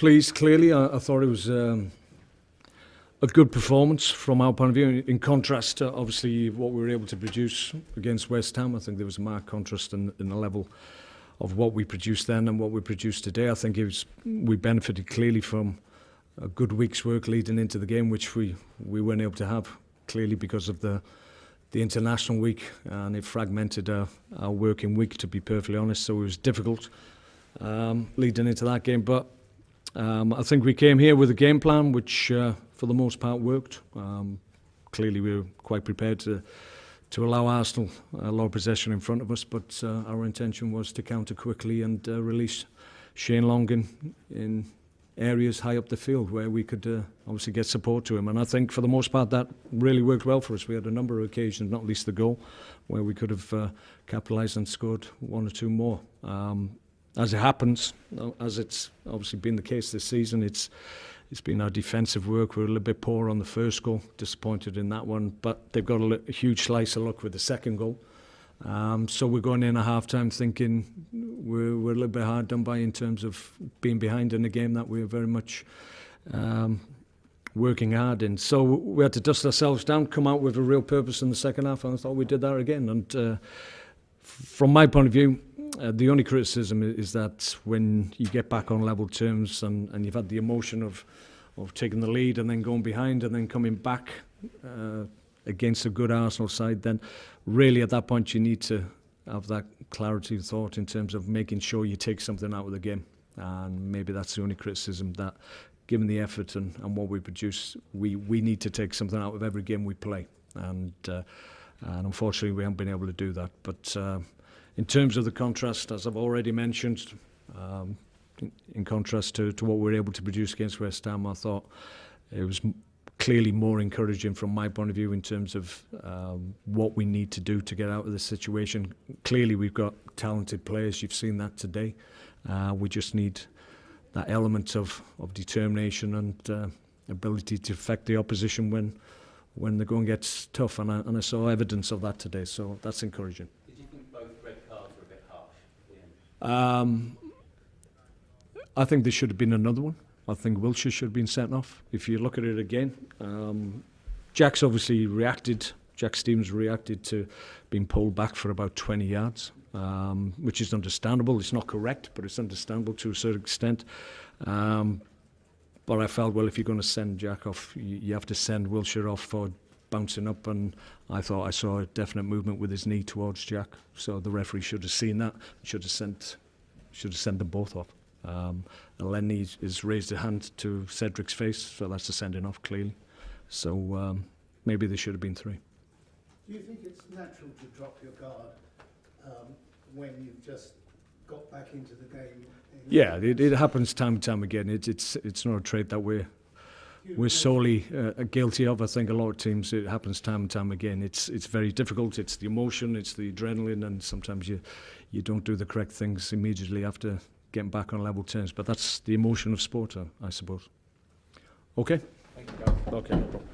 pleased, clearly. I thought it was a good performance from our point of view, in contrast to obviously what we were able to produce against West Ham. I think there was a marked contrast in the level of what we produced then and what we produced today. I think we benefited clearly from a good week's work leading into the game, which we weren't able to have, clearly because of the international week, and it fragmented our working week, to be perfectly honest. So it was difficult leading into that game. But I think we came here with a game plan which for the most part worked. Clearly we were quite prepared to allow Arsenal a lot of possession in front of us, but our intention was to counter quickly and release Shane Long in areas high up the field where we could obviously get support to him. And I think for the most part that really worked well for us. We had a number of occasions, not least the goal, where we could have capitalised and scored one or two more. As it happens, as it's obviously been the case this season, it's been our defensive work. We were a little bit poor on the first goal, disappointed in that one, but they've got a huge slice of luck with the second goal. So we're going in at half-time thinking we're a little bit hard done by in terms of being behind in a game that we're very much working hard in. So we had to dust ourselves down, come out with a real purpose in the second half, and I thought we did that again. And from my point of view, the only criticism is that when you get back on level terms and you've had the emotion of taking the lead and then going behind and then coming back against a good Arsenal side, then really at that point you need to have that clarity of thought in terms of making sure you take something out of the game. And maybe that's the only criticism, that given the effort and what we produce, we need to take something out of every game we play. And unfortunately we haven't been able to do that. But in terms of the contrast, as I've already mentioned, in contrast to what we were able to produce against West Ham, I thought it was clearly more encouraging from my point of view in terms of what we need to do to get out of this situation. Clearly we've got talented players, you've seen that today. We just need that element of determination and ability to affect the opposition when the going gets tough, and I saw evidence of that today, so that's encouraging. Did you think both red cards were a bit harsh at the end? I think there should have been another one. I think Wilshere should have been sent off. If you look at it again, Jack's obviously reacted. Jack Stevens reacted to being pulled back for about 20 yards, which is understandable. It's not correct, but it's understandable to a certain extent. But I felt, well, if you're going to send Jack off, you have to send Wilshere off for bouncing up, and I thought I saw a definite movement with his knee towards Jack. So the referee should have seen that. Should have sent them both off. Lenny has raised a hand to Cedric's face, so that's a sending off clearly. So maybe there should have been three. Do you think it's natural to drop your guard when you've just got back into the game? Yeah, it happens time and time again. It's not a trait that we're solely guilty of. I think a lot of teams, it happens time and time again. It's very difficult. It's the emotion, it's the adrenaline, and sometimes you don't do the correct things immediately after getting back on level terms. But that's the emotion of sport, I suppose. Okay? Thank you, guys. Okay, no problem.